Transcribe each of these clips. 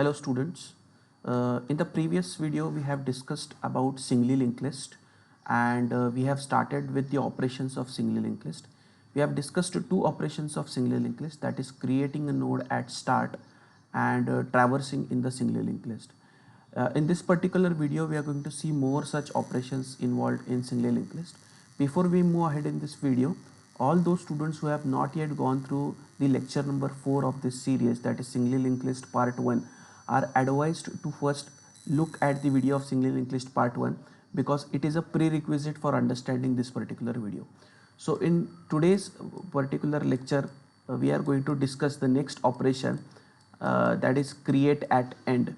Hello students. In the previous video we have discussed about singly linked list and we have started with the operations of singly linked list. We have discussed two operations of singly linked list, that is creating a node at start and traversing in the singly linked list. In this particular video we are going to see more such operations involved in singly linked list. Before we move ahead in this video, all those students who have not yet gone through the lecture number 4 of this series, that is singly linked list part 1, are advised to first look at the video of singly linked list part 1 because it is a prerequisite for understanding this particular video. So in today's particular lecture we are going to discuss the next operation, that is create at end.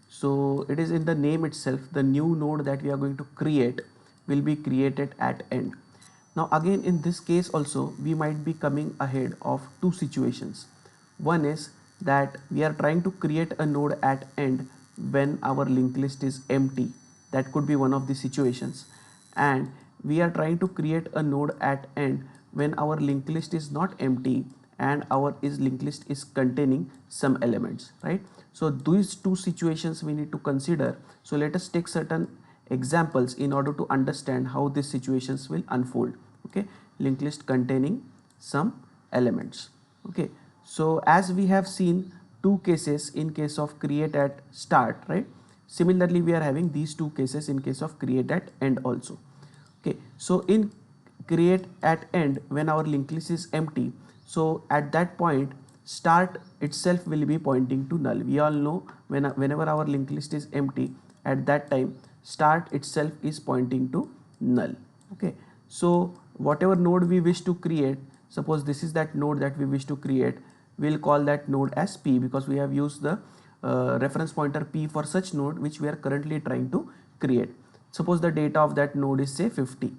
So it is in the name itself, the new node that we are going to create will be created at end. Now again in this case also we might be coming ahead of two situations. One is that we are trying to create a node at end when our linked list is empty. That could be one of the situations. And we are trying to create a node at end when our linked list is not empty and our linked list is containing some elements, right? So these two situations we need to consider. So let us take certain examples in order to understand how these situations will unfold. Okay, linked list containing some elements. Okay, so as we have seen two cases in case of create at start, right? Similarly we are having these two cases in case of create at end also. Okay, so in create at end when our linked list is empty, so at that point start itself will be pointing to null. We all know whenever our linked list is empty, at that time start itself is pointing to null. Okay, so whatever node we wish to create, suppose this is that node that we wish to create, we'll call that node as P because we have used the reference pointer P for such node which we are currently trying to create. Suppose the data of that node is say 50,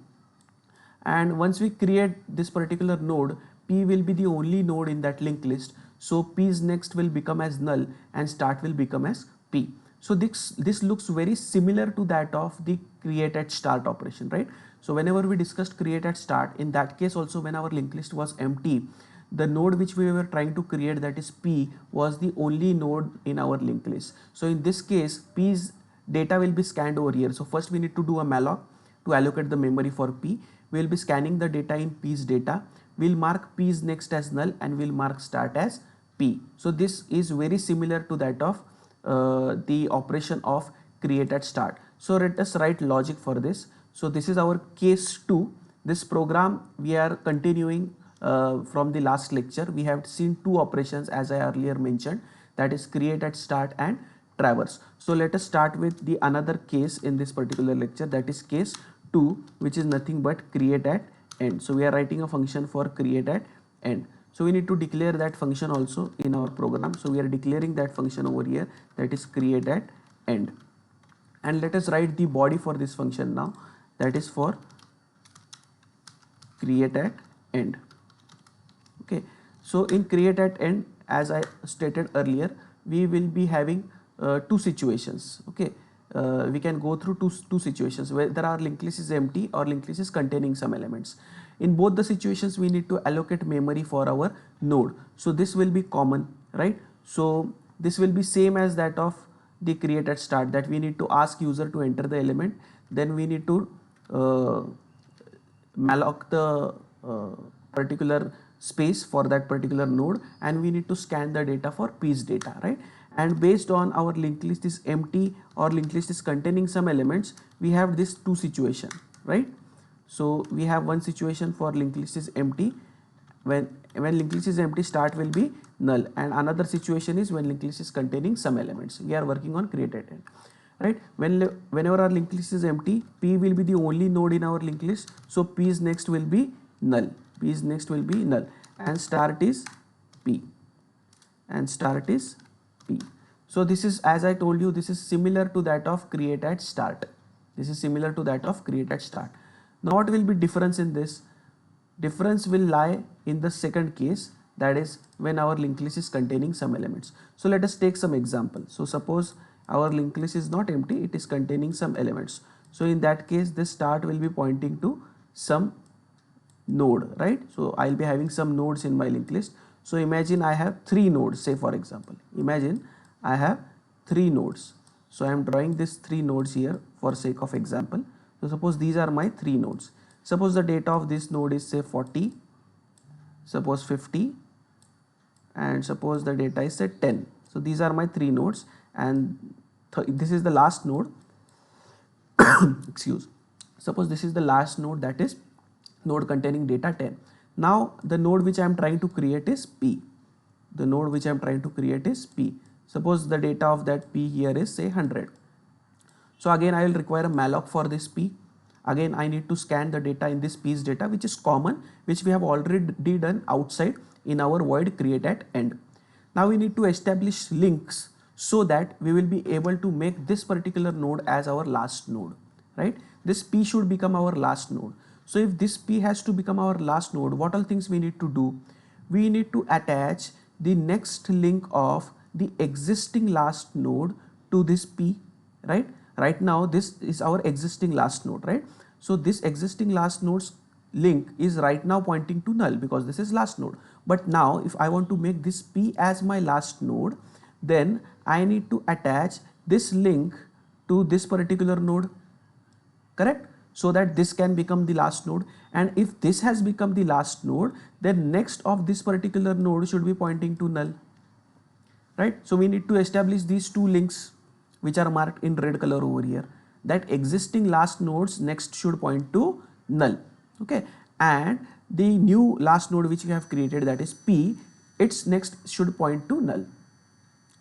and once we create this particular node, P will be the only node in that linked list, so P's next will become as null and start will become as P. So this looks very similar to that of the create at start operation, right? So whenever we discussed create at start, in that case also when our linked list was empty, the node which we were trying to create, that is P, was the only node in our linked list. So in this case P's data will be scanned over here. So first we need to do a malloc to allocate the memory for P. We will be scanning the data in P's data. We'll mark P's next as null and we'll mark start as P. So this is very similar to that of the operation of create at start. So let us write logic for this. So this is our case 2. This program we are continuing from the last lecture. We have seen two operations as I earlier mentioned, that is create at start and traverse. So let us start with the another case in this particular lecture, that is case 2, which is nothing but create at end. So we are writing a function for create at end. So we need to declare that function also in our program. So we are declaring that function over here, that is create at end. And let us write the body for this function now, that is for create at end. Okay, so in create at end, as I stated earlier, we will be having two situations. Okay, we can go through two situations where there are linked list is empty or linked list is containing some elements. In both the situations we need to allocate memory for our node. So this will be common, right? So this will be same as that of the create at start, that we need to ask user to enter the element, then we need to malloc the particular space for that particular node, and we need to scan the data for P's data, right? And based on our linked list is empty or linked list is containing some elements, we have this two situation, right? So we have one situation for linked list is empty. When linked list is empty, start will be null, and another situation is when linked list is containing some elements. We are working on create at end, right? Whenever our linked list is empty, P will be the only node in our linked list, so P's next will be null. P's next will be null, and start is P, and start is P. So this is, as I told you, this is similar to that of create at start. This is similar to that of create at start. Now what will be difference in this? Difference will lie in the second case, that is when our linked list is containing some elements. So let us take some example. So suppose our linked list is not empty, it is containing some elements. So in that case this start will be pointing to some node, right? So I'll be having some nodes in my linked list. So imagine I have 3 nodes, say for example, imagine I have 3 nodes. So I am drawing these 3 nodes here for sake of example. So suppose these are my 3 nodes. Suppose the data of this node is say 40, suppose 50, and suppose the data is say 10. So these are my 3 nodes, and this is the last node. Excuse. Suppose this is the last node, that is node containing data 10. Now the node which I am trying to create is P. The node which I am trying to create is P. Suppose the data of that P here is say 100. So again I will require a malloc for this P. Again I need to scan the data in this P's data, which is common, which we have already done outside in our void create at end. Now we need to establish links so that we will be able to make this particular node as our last node, right? This P should become our last node. So if this P has to become our last node, what all things we need to do? We need to attach the next link of the existing last node to this P, right? Right now this is our existing last node, right? So this existing last node's link is right now pointing to null because this is last node. But now if I want to make this P as my last node, then I need to attach this link to this particular node, correct? So that this can become the last node, and if this has become the last node, then next of this particular node should be pointing to null, right? So we need to establish these two links which are marked in red color over here, that existing last nodes next should point to null, okay, and the new last node which we have created, that is P, its next should point to null,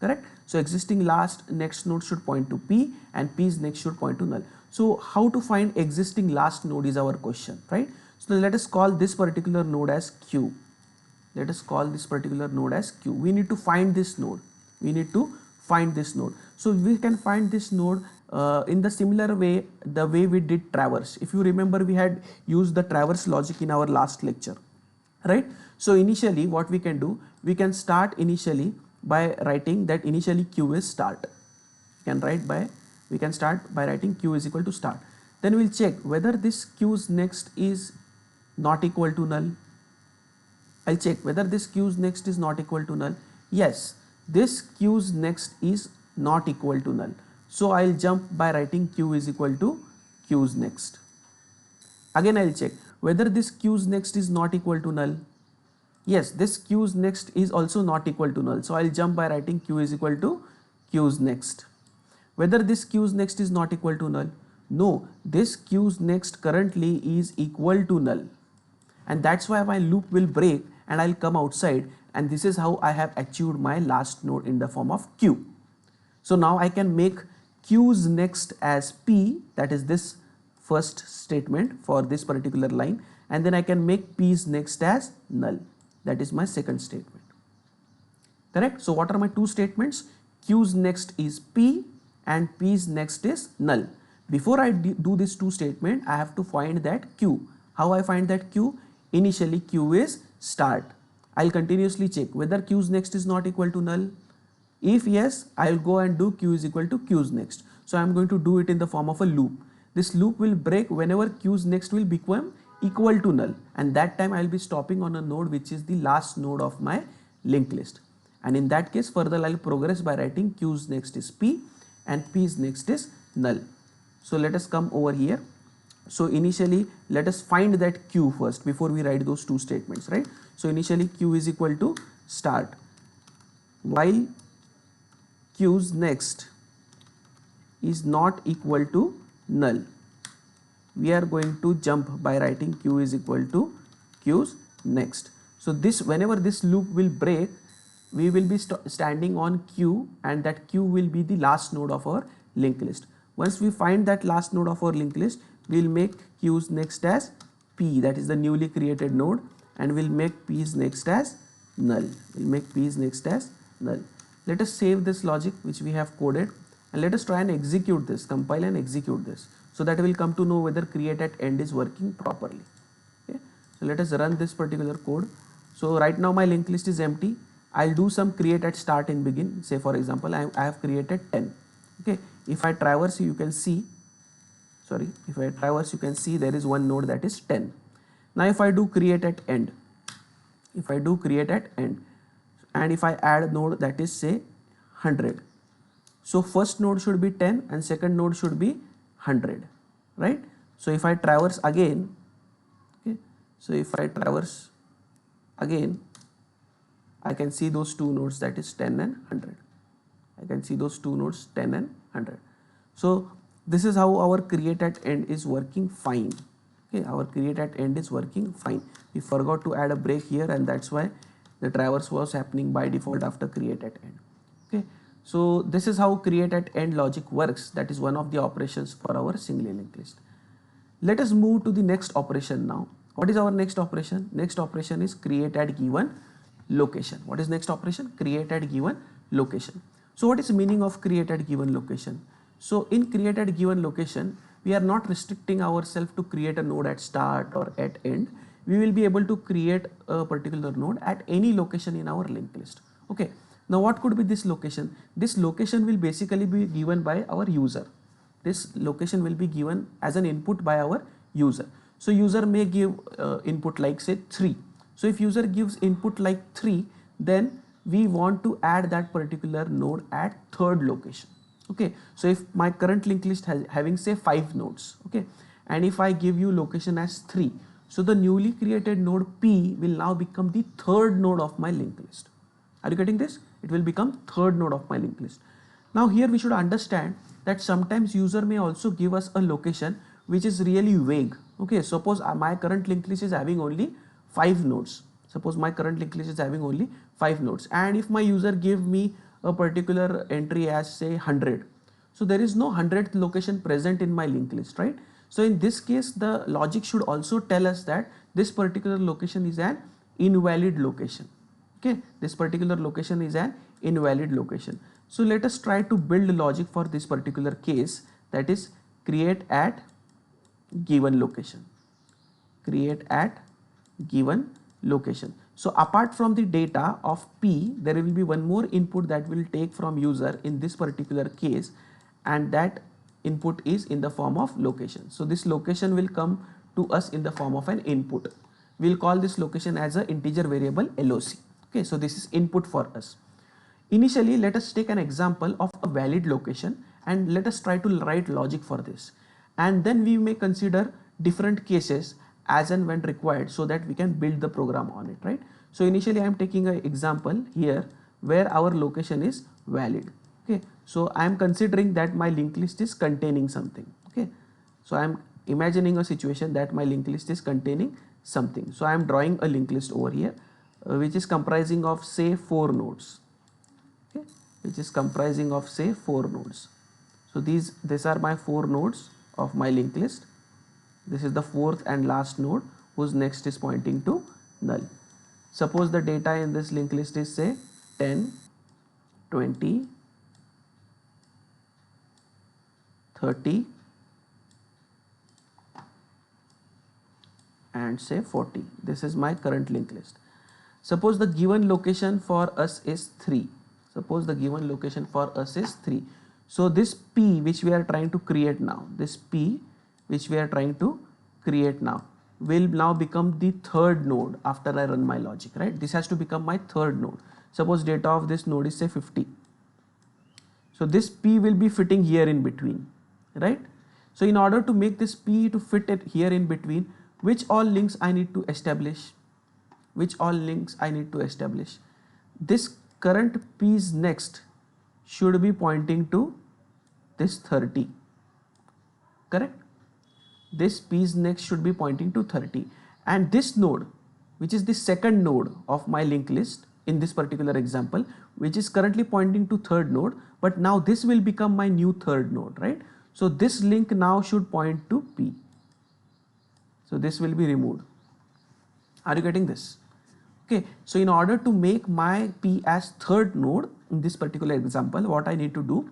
correct? So existing last next node should point to P and P's next should point to null. So how to find existing last node is our question, right? So let us call this particular node as Q. Let us call this particular node as Q. We need to find this node. We need to find this node. So we can find this node in the similar way, the way we did traverse. If you remember, we had used the traverse logic in our last lecture, right? So initially what we can do, we can start initially by writing that initially Q is start. We can start by writing Q is equal to start. Then we'll check whether this Q's next is not equal to null. I'll check whether this Q's next is not equal to null. Yes, this Q's next is not equal to null. So I'll jump by writing Q is equal to Q's next. Again I'll check whether this Q's next is not equal to null. Yes, this Q's next is also not equal to null. So I'll jump by writing Q is equal to Q's next. Whether this Q's next is not equal to null. No, this Q's next currently is equal to null. And that's why my loop will break and I'll come outside, and this is how I have achieved my last node in the form of Q. So now I can make Q's next as P, that is this first statement for this particular line, and then I can make P's next as null. That is my second statement, correct? So what are my two statements? Q's next is P and P's next is null. Before I do this two statement, I have to find that Q. How I find that Q? Initially Q is start. I'll continuously check whether Q's next is not equal to null. If yes, I'll go and do Q is equal to Q's next. So I'm going to do it in the form of a loop. This loop will break whenever Q's next will become equal to null, and that time I'll be stopping on a node which is the last node of my linked list. And in that case, further I'll progress by writing Q's next is P and P's next is null. So let us come over here. So initially let us find that Q first before we write those two statements, right? So initially Q is equal to start. While Q's next is not equal to null, we are going to jump by writing Q is equal to Q's next. So this, whenever this loop will break, we will be standing on Q, and that Q will be the last node of our linked list. Once we find that last node of our linked list, we will make Q's next as P, that is the newly created node, and we'll make P's next as null. We'll make P's next as null. Let us save this logic which we have coded, and let us try and execute this, compile and execute this, so that we will come to know whether create at end is working properly. Okay, so let us run this particular code. So right now my linked list is empty. I'll do some create at start in begin. Say for example, I have created 10. Okay, if I traverse, you can see, there is one node that is 10. Now if I do create at end, and if I add a node that is say 100, So first node should be 10 and second node should be 100, right? So if I traverse again, okay, so if I traverse again, I can see those two nodes, that is 10 and 100. I can see those two nodes 10 and 100. So this is how our create at end is working fine. Okay, our create at end is working fine. We forgot to add a break here, and that's why the traverse was happening by default after create at end. Okay, so this is how create at end logic works. That is one of the operations for our singly linked list. Let us move to the next operation now. What is our next operation? Next operation is create at given location. What is next operation? Create at given location. So what is the meaning of create at given location? So in create at given location, we are not restricting ourselves to create a node at start or at end. We will be able to create a particular node at any location in our linked list. Okay. Now what could be this location? This location will basically be given by our user. This location will be given as an input by our user. So user may give input like say 3. So if user gives input like 3, then we want to add that particular node at third location. Okay, so if my current linked list has having say 5 nodes, okay, and if I give you location as 3, so the newly created node P will now become the third node of my linked list. Are you getting this? It will become third node of my linked list. Now here we should understand that sometimes user may also give us a location which is really vague. Okay, suppose my current linked list is having only 5 nodes. Suppose my current linked list is having only 5 nodes, and if my user give me a particular entry as say 100, so there is no 100th location present in my linked list, right? So in this case, the logic should also tell us that this particular location is an invalid location. Okay, this particular location is an invalid location. So let us try to build logic for this particular case, that is create at given location. Create at given location. So apart from the data of P, there will be one more input that will take from user in this particular case, and that input is in the form of location. So this location will come to us in the form of an input. We'll call this location as an integer variable LOC. Okay, so this is input for us. Initially, let us take an example of a valid location and let us try to write logic for this. And then we may consider different cases as and when required, so that we can build the program on it, right? So initially I am taking an example here where our location is valid. Okay, so I am considering that my linked list is containing something. Okay, so I am imagining a situation that my linked list is containing something. So I am drawing a linked list over here, which is comprising of say 4 nodes. Okay, which is comprising of say 4 nodes. So these are my 4 nodes of my linked list. This is the fourth and last node whose next is pointing to null. Suppose the data in this linked list is say 10, 20, 30 and say 40. This is my current linked list. Suppose the given location for us is 3. Suppose the given location for us is 3. So this P which we are trying to create now, this P which we are trying to create now will now become the third node after I run my logic, right? This has to become my third node. Suppose data of this node is say 50. So this P will be fitting here in between, right? So in order to make this P to fit it here in between, which all links I need to establish? Which all links I need to establish? This current P's next should be pointing to this 30, correct? This P's next should be pointing to 30, and this node, which is the second node of my linked list in this particular example, which is currently pointing to third node, but now this will become my new third node, right? So this link now should point to P. So this will be removed. Are you getting this? Okay, so in order to make my P as third node in this particular example, what I need to do,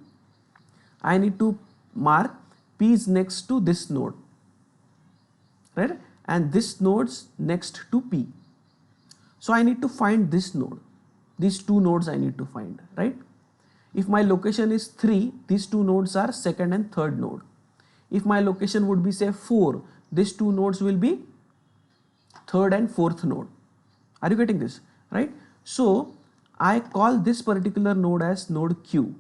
I need to mark P is next to this node, right? And this node's next to P. So I need to find this node. These two nodes I need to find, right? If my location is 3, these two nodes are second and third node. If my location would be say 4, these two nodes will be third and fourth node. Are you getting this, right? So I call this particular node as node Q.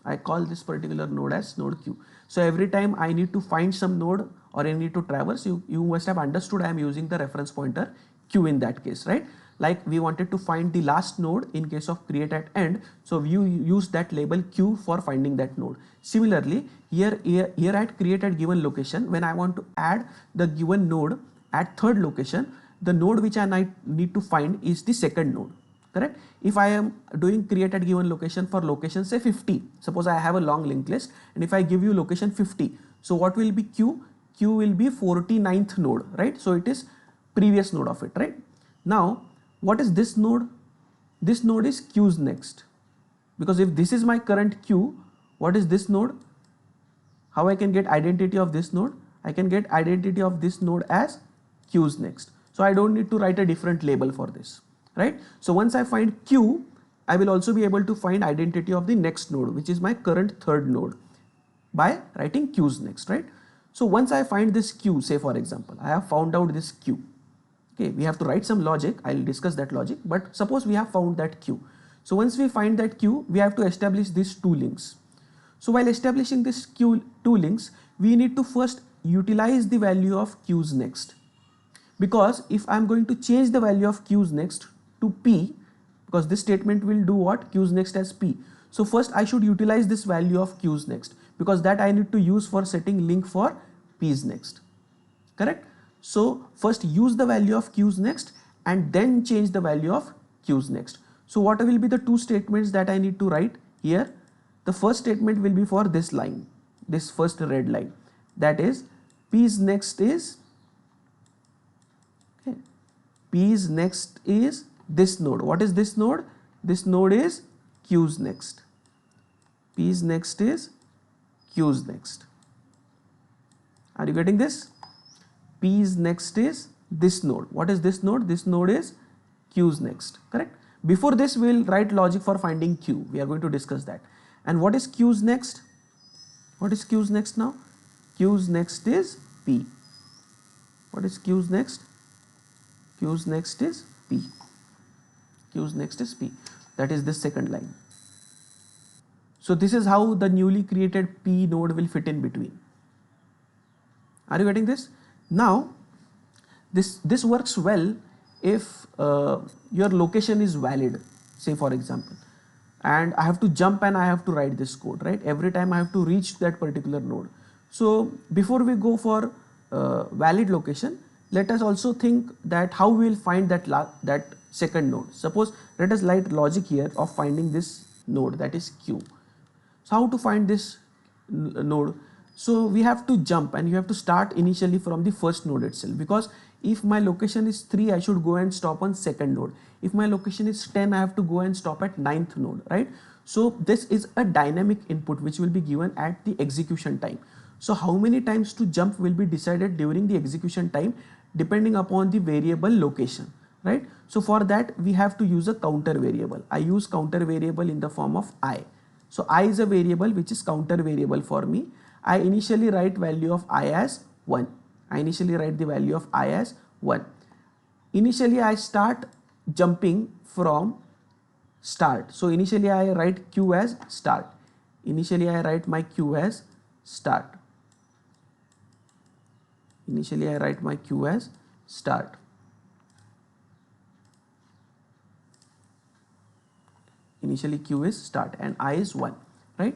I call this particular node as node q. So every time I need to find some node or I need to traverse, you must have understood I am using the reference pointer q in that case, right? Like we wanted to find the last node in case of create at end, so you use that label q for finding that node. Similarly, here at create at given location, when I want to add the given node at third location, the node which I need to find is the second node, correct? If I am doing create at given location for location say 50, suppose I have a long linked list, and if I give you location 50, so what will be q? Q will be 49th node, right? So it is previous node of it, right? Now what is this node? This node is queues next, because if this is my current queue, what is this node? How I can get identity of this node? I can get identity of this node as queues next. So I don't need to write a different label for this, right? So once I find q, I will also be able to find identity of the next node, which is my current third node, by writing queues next, right? So once I find this q, say for example, I have found out this q. Okay, we have to write some logic. I'll discuss that logic, but suppose we have found that q. So once we find that q, we have to establish these two links. So while establishing this two links, we need to first utilize the value of queues next, because if I'm going to change the value of queues next to p, because this statement will do what? Queues next as p. So first I should utilize this value of queues next, because that I need to use for setting link for p's next, correct? So first use the value of queues next and then change the value of queues next. So what will be the two statements that I need to write here? The first statement will be for this line, this first red line, that is p's next is, okay, p's next is this node. What is this node? This node is queues next. P's next is queues next. Are you getting this? P's next is this node. What is this node? This node is queues next, correct? Before this we will write logic for finding q. We are going to discuss that. And what is queues next? What is queues next now? Queues next is p. What is queues next? Queues next is p. Queues next is p. That is this second line. So this is how the newly created p node will fit in between. Are you getting this? Now this works well if your location is valid, say for example, and I have to jump and I have to write this code, right? Every time I have to reach that particular node. So before we go for valid location, let us also think that how we will find that second node. Suppose let us write logic here of finding this node, that is q. So how to find this node? So we have to jump and you have to start initially from the first node itself, because if my location is 3, I should go and stop on second node. If my location is 10, I have to go and stop at 9th node, right? So this is a dynamic input which will be given at the execution time. So how many times to jump will be decided during the execution time depending upon the variable location, right? So for that we have to use a counter variable. I use counter variable in the form of I. So I is a variable which is counter variable for me. I initially write value of I as 1. I initially write the value of I as 1. Initially I start jumping from start. So initially I write q as start. Initially I write my q as start. Initially I write my q as start. Initially q is start and I is 1, right?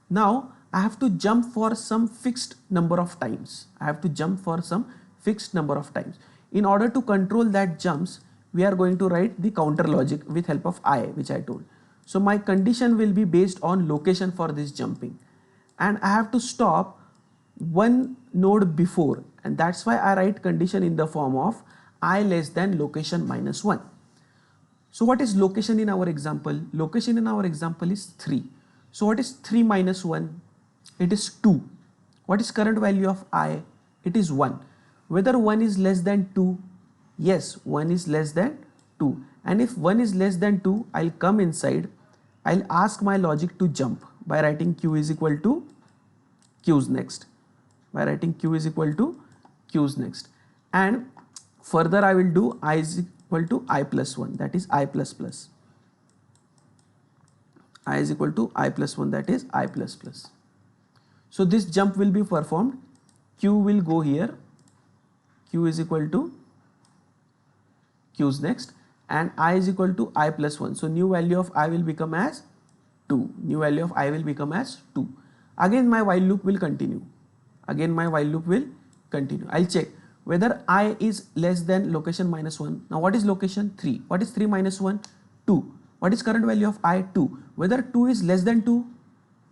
Now I have to jump for some fixed number of times. I have to jump for some fixed number of times. In order to control that jumps, we are going to write the counter logic with help of I, which I told. So my condition will be based on location for this jumping, and I have to stop one node before, and that's why I write condition in the form of I less than location minus 1. So what is location in our example? Location in our example is 3. So what is 3 minus 1? It is 2. What is current value of I? It is 1. Whether 1 is less than 2? Yes, 1 is less than 2. And if 1 is less than 2, I'll come inside. I'll ask my logic to jump by writing q is equal to queues next. By writing q is equal to queues next. And further I will do I is equal to I plus 1, that is I plus plus. I is equal to I plus 1, that is I plus plus. So this jump will be performed. Q will go here, Q is equal to Q's next, and I is equal to I plus 1. So new value of I will become as 2. New value of I will become as 2. Again my while loop will continue. Again my while loop will continue. I'll check whether I is less than location minus 1. Now what is location? 3. What is 3 minus 1? 2. What is current value of I? 2. Whether 2 is less than 2?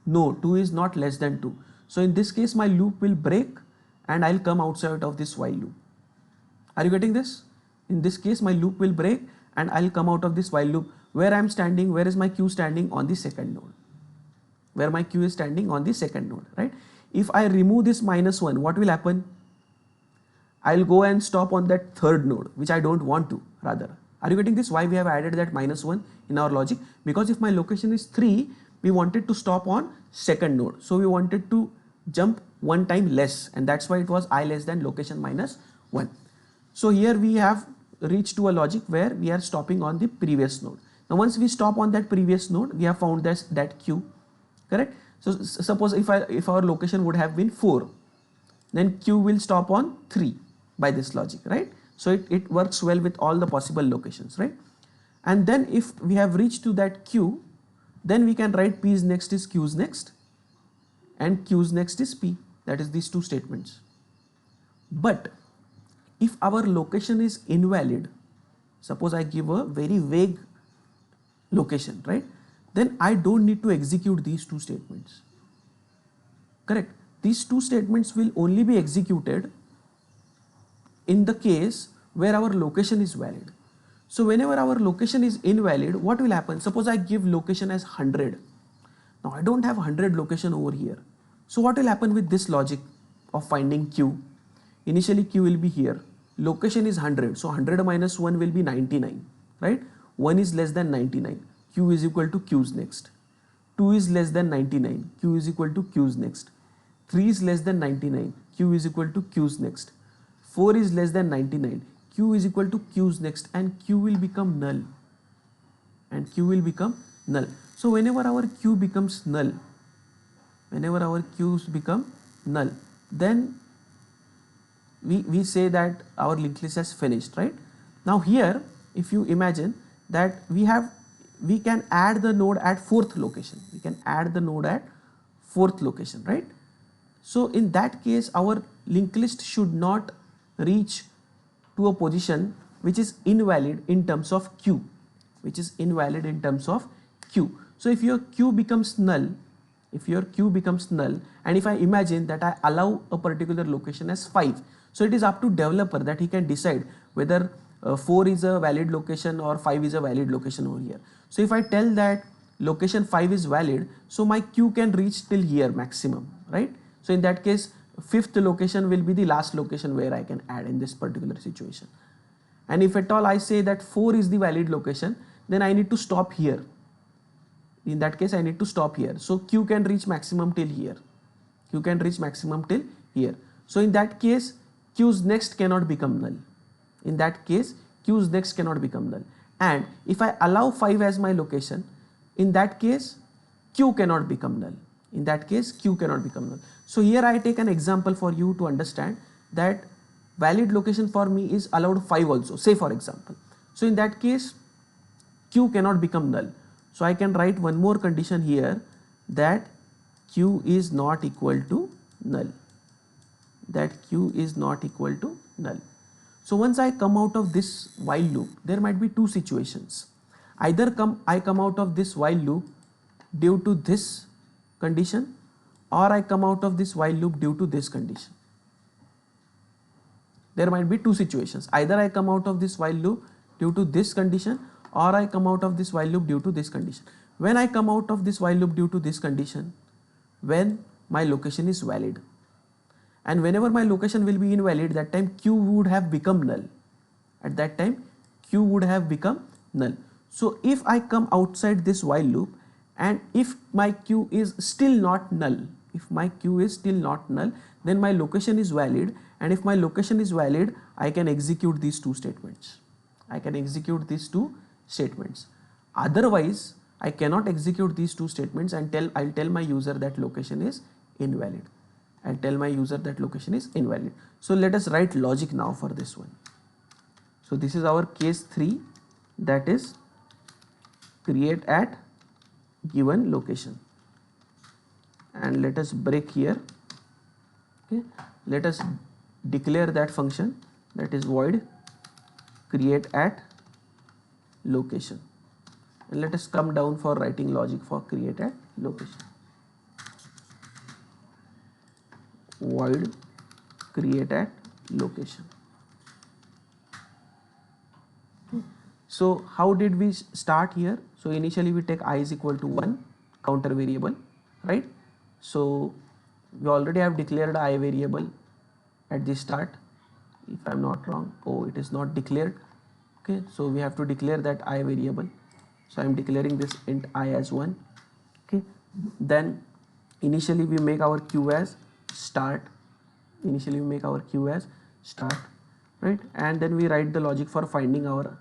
No, 2 is not less than 2. So in this case my loop will break and I'll come outside of this while loop. Are you getting this? In this case my loop will break and I'll come out of this while loop. Where I am standing, where is my Q standing? On the second node. Where my Q is standing? On the second node, right? If I remove this minus 1, what will happen? I'll go and stop on that third node, which I don't want to, rather. Are you getting this? Why we have added that minus 1 in our logic? Because if my location is 3, we wanted to stop on second node. So we wanted to jump one time less, and that's why it was I less than location minus 1. So here we have reached to a logic where we are stopping on the previous node. Now once we stop on that previous node, we have found that Q, correct? So suppose if our location would have been 4, then Q will stop on 3 by this logic, right? So it works well with all the possible locations, right? And then if we have reached to that Q, then we can write P's next is Q's next and Q's next is P. That is these two statements. But if our location is invalid, suppose I give a very vague location, right? Then I don't need to execute these two statements. Correct? These two statements will only be executed in the case where our location is valid. So whenever our location is invalid, what will happen? Suppose I give location as 100. Now I don't have 100 location over here. So what will happen with this logic of finding Q? Initially Q will be here. Location is 100. So 100 minus 1 will be 99, right? 1 is less than 99. Q is equal to Q's next. 2 is less than 99. Q is equal to Q's next. 3 is less than 99. Q is equal to Q's next. 4 is less than 99. Q is equal to Q's next, and Q will become null. And Q will become null. So whenever our Q becomes null, then we say that our linked list has finished, right? Now here, if you imagine that we can add the node at 4th location. We can add the node at 4th location, right? So in that case, our linked list should not reach to a position which is invalid in terms of Q, So if your Q becomes null, and if I imagine that I allow a particular location as 5, so it is up to developer that he can decide whether 4 is a valid location or 5 is a valid location over here. So if I tell that location 5 is valid, so my Q can reach till here maximum, right? So in that case, 5th location will be the last location where I can add in this particular situation. And if at all I say that 4 is the valid location, then I need to stop here. In that case, I need to stop here. So Q can reach maximum till here. So in that case, Q's next cannot become null. And if I allow 5 as my location, in that case, Q cannot become null. So here I take an example for you to understand that valid location for me is allowed 5 also, say for example. So in that case, Q cannot become null. So I can write one more condition here, that Q is not equal to null. So once I come out of this while loop, there might be two situations. Either I come out of this while loop due to this condition, or I come out of this while loop due to this condition. There might be two situations. Either I come out of this while loop due to this condition, or I come out of this while loop due to this condition. When I come out of this while loop due to this condition, when my location is valid, and whenever my location will be invalid, that time Q would have become null. So if I come outside this while loop, and if my Q is still not null, then my location is valid, and if my location is valid, I can execute these two statements. Otherwise, I cannot execute these two statements and I'll tell my user that location is invalid. I'll tell my user that location is invalid. So let us write logic now for this one. So this is our case 3, that is create at given location, and let us break here. Okay, let us declare that function, that is void create at location, and let us come down for writing logic for create at location. Void create at location. So how did we start here? So initially we take I is equal to 1 counter variable, right? So we already have declared I variable at the start, if I'm not wrong. Oh, it is not declared. Okay, so we have to declare that I variable. So I'm declaring this int I as 1. Okay, then initially we make our queue as start. Initially we make our queue as start, right? And then we write the logic for finding our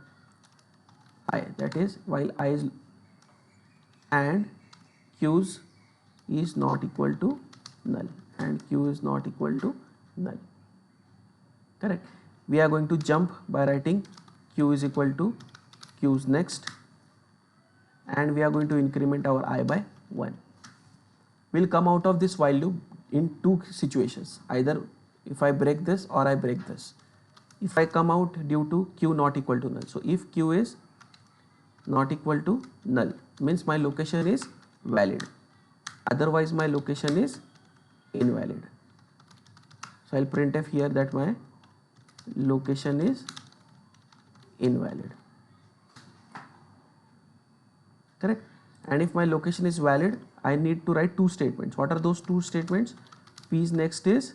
I, that is while I is and queues is not equal to null, and queue is not equal to null. Correct. We are going to jump by writing queue is equal to queues next, and we are going to increment our I by 1. We'll come out of this while loop in two situations, either if I break this or I break this. If I come out due to queue not equal to null, so if queue is not equal to null means my location is valid, otherwise my location is invalid. So I'll printf here that my location is invalid. Correct. And if my location is valid, I need to write two statements. What are those two statements? P's next is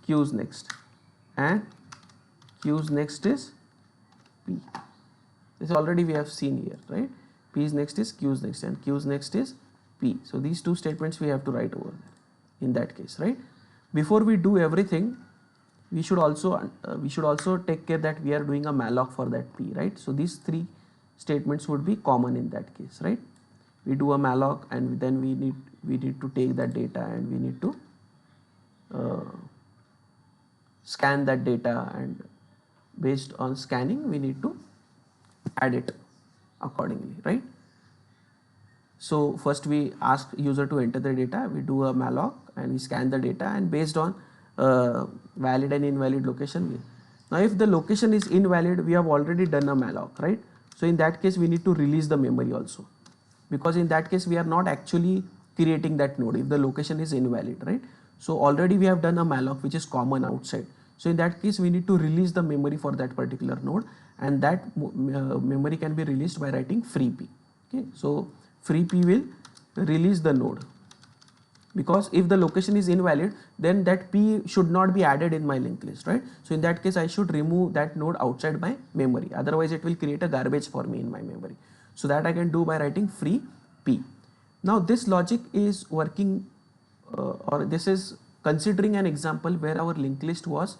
Q's next, and Q's next is P. This already we have seen here, right? P's next is Q's next, and Q's next is P. So these two statements we have to write over there in that case, right? Before we do everything, we should also take care that we are doing a malloc for that P, right? So these three statements would be common in that case, right? We do a malloc, and then we need to take that data, and we need to scan that data, and based on scanning we need to add it accordingly, right? So first we ask user to enter the data, we do a malloc and we scan the data, and based on valid and invalid location. Now if the location is invalid, we have already done a malloc, right? So in that case we need to release the memory also, because in that case we are not actually creating that node if the location is invalid, right? So already we have done a malloc which is common outside. So in that case we need to release the memory for that particular node, and that memory can be released by writing free p. Okay, so free p will release the node, because if the location is invalid, then that p should not be added in my linked list, right? So in that case I should remove that node outside my memory, otherwise it will create a garbage for me in my memory. So that I can do by writing free p. Now this logic is working or this is considering an example where our linked list was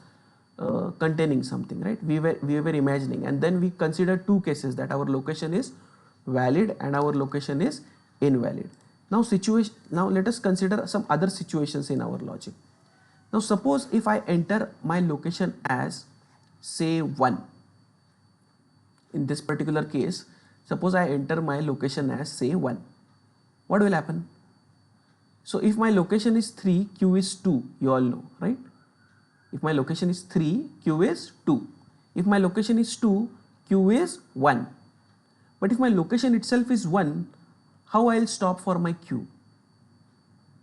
containing something, right? We were imagining, and then we considered two cases, that our location is valid and our location is invalid. Now let us consider some other situations in our logic. Now suppose if I enter my location as say 1. In this particular case, suppose I enter my location as say 1. What will happen? So if my location is 3, Q is 2, you all know, right? If my location is 3, Q is 2. If my location is 2, Q is 1. But if my location itself is 1, how I'll stop for my Q?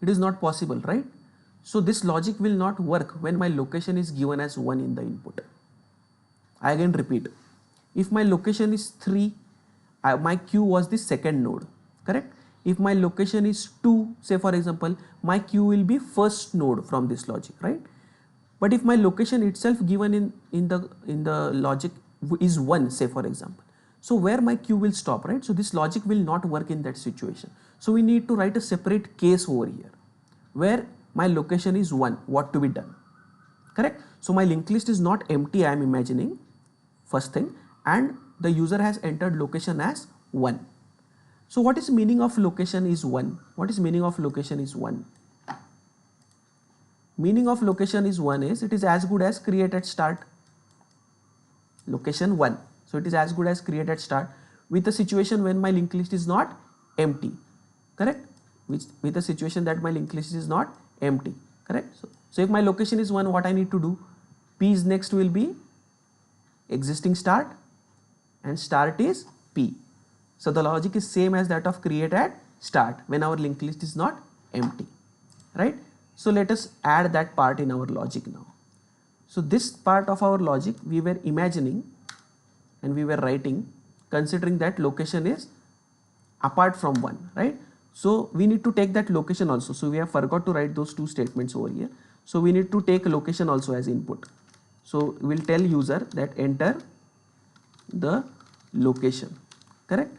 It is not possible, right? So this logic will not work when my location is given as 1 in the input. I again repeat, if my location is 3, my Q was the second node, correct? If my location is 2, say for example, my Q will be first node from this logic, right? But if my location itself given in the logic is 1, say for example, so where my Q will stop, right? So this logic will not work in that situation. So we need to write a separate case over here where my location is 1, what to be done, correct? So my linked list is not empty, I am imagining, first thing, and the user has entered location as 1. So what is meaning of location is 1? What is meaning of location is 1? Meaning of location is 1 is it is as good as create at start. Location 1. So it is as good as create at start with a situation when my linked list is not empty. Correct? With a situation that my linked list is not empty. Correct? So if my location is 1, what I need to do? P's next will be existing start and start is P. So the logic is same as that of create at start when our linked list is not empty. Right? So let us add that part in our logic now. So this part of our logic we were imagining and we were writing considering that location is apart from 1, right? So we need to take that location also. So we have forgot to write those two statements over here. So we need to take location also as input. So we will tell user that enter the location, correct?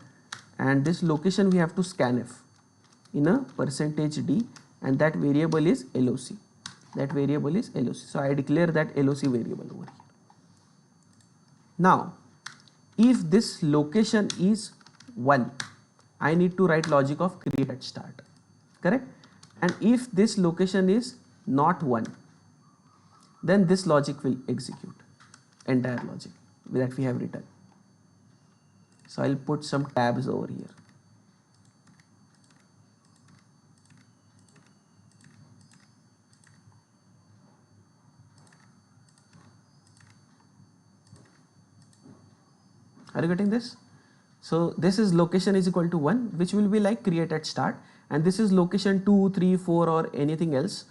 And this location we have to scanf in a %d and that variable is LOC. That variable is LOC. So I declare that LOC variable over here. Now, if this location is 1, I need to write logic of create at start, correct? And if this location is not 1, then this logic will execute, entire logic that we have written. So I'll put some tabs over here. Are you getting this? So this is location is equal to 1, which will be like create at start, and this is location 2, 3, 4 or anything else.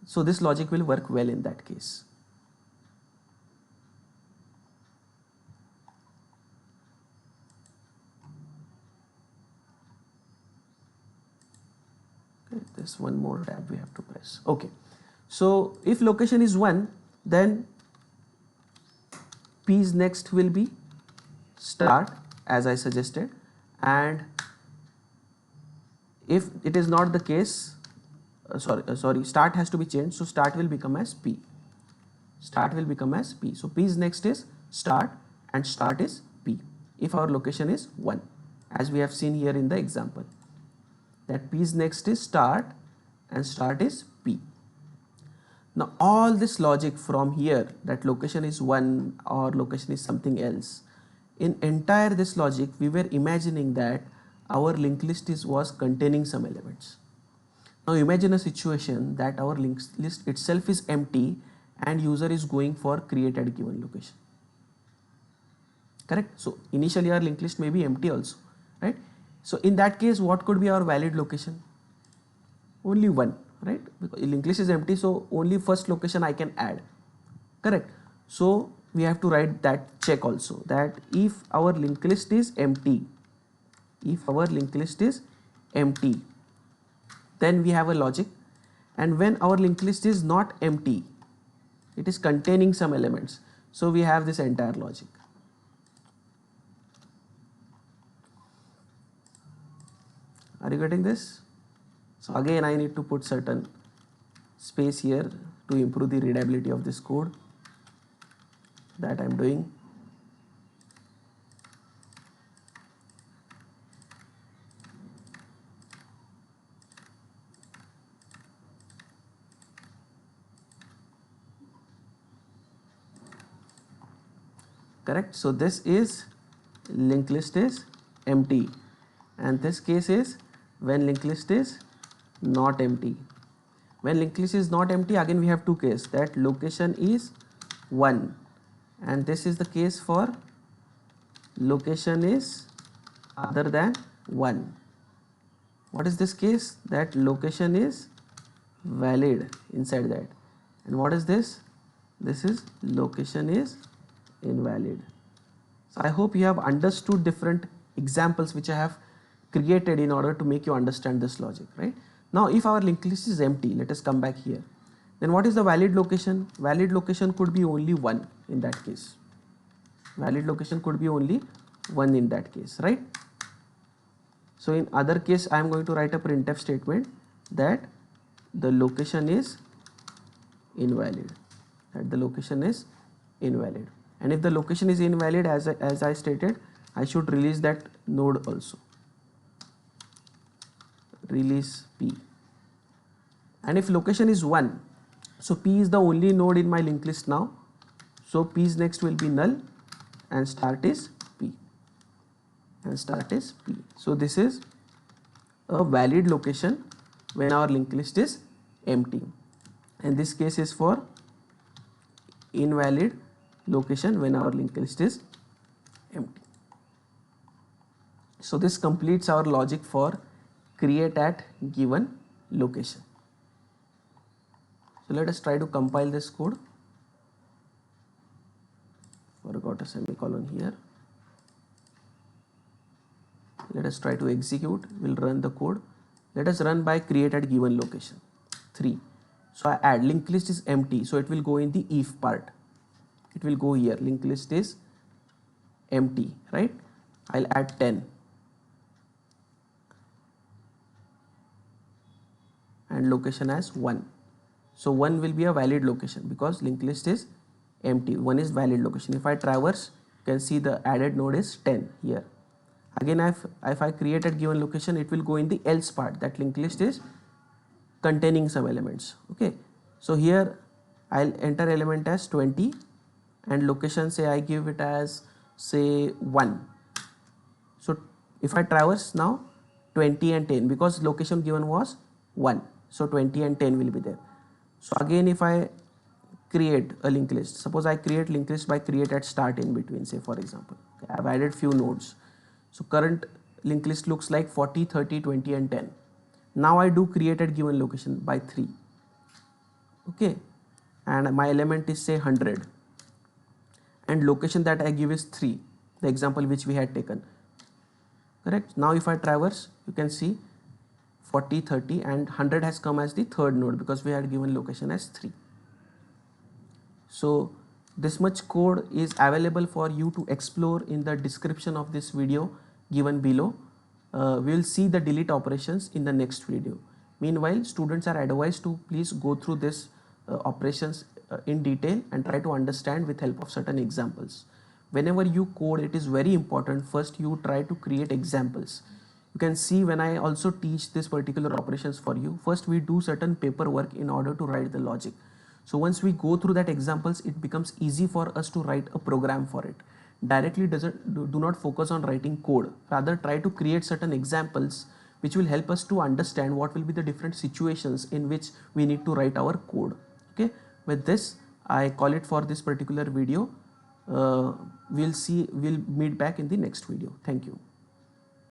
So this logic will work well in that case. Okay, there's one more tab we have to press. Okay, so if location is 1, then P's next will be start as I suggested, and if it is not the case, start has to be changed, so start will become as P. Start will become as P. So P's next is start and start is P if our location is 1, as we have seen here in the example, that P's next is start and start is P. Now all this logic from here, that location is 1 or location is something else, in entire this logic we were imagining that our linked list was containing some elements. Now imagine a situation that our linked list itself is empty and user is going for create at given location, correct? So initially our linked list may be empty also, right? So in that case what could be our valid location? Only 1, right? Because linked list is empty, so only first location I can add, correct? So we have to write that check also, that if our linked list is empty, then we have a logic, and when our linked list is not empty, it is containing some elements, so we have this entire logic. Are you getting this? So again I need to put certain space here to improve the readability of this code. That I am doing. Correct? So this is linked list is empty, and this case is when linked list is not empty. When linked list is not empty, again we have two cases, that location is 1, and this is the case for location is other than 1. What is this case? That location is valid inside that. And what is this? This is location is invalid. So I hope you have understood different examples which I have created in order to make you understand this logic, right? Now if our linked list is empty, let us come back here. Then what is the valid location? Valid location could be only 1 in that case. Valid location could be only 1 in that case, right? So in other case I am going to write a printf statement that the location is invalid. That the location is invalid. And if the location is invalid, as I stated, I should release that node also. release P. And if location is 1, so P is the only node in my linked list now. So P's next will be null and start is P. And start is P. So this is a valid location when our linked list is empty. And this case is for invalid location when our linked list is empty. So this completes our logic for create at given location. So let us try to compile this code. Forgot a semicolon here. Let us try to execute. We'll run the code. Let us run by create at given location 3. So I add linked list is empty, so it will go in the if part. It will go here. Linked list is empty, right? I'll add 10. And location as 1. So 1 will be a valid location because linked list is empty. 1 is valid location. If I traverse, you can see the added node is 10 here. Again, if I create at given location, it will go in the else part. That linked list is containing some elements. Okay. So here I'll enter element as 20 and location, say I give it as say 1. So if I traverse now 20 and 10 because location given was 1. So 20 and 10 will be there. So again, if I create a linked list, suppose I create linked list by create at start in between, say for example, okay, I've added few nodes. So current linked list looks like 40, 30, 20 and 10. Now I do create at given location by 3. Okay. And my element is say 100. And location that I give is 3. The example which we had taken. Correct. Now if I traverse, you can see 40, 30 and 100 has come as the third node because we had given location as 3. So this much code is available for you to explore in the description of this video given below. We will see the delete operations in the next video. Meanwhile, students are advised to please go through this operations in detail and try to understand with help of certain examples. Whenever you code, it is very important first you try to create examples. You can see when I also teach this particular operations for you, first we do certain paperwork in order to write the logic. So once we go through that examples, it becomes easy for us to write a program for it. Directly do not focus on writing code. Rather try to create certain examples which will help us to understand what will be the different situations in which we need to write our code. Okay. With this, I call it for this particular video. We'll meet back in the next video. Thank you.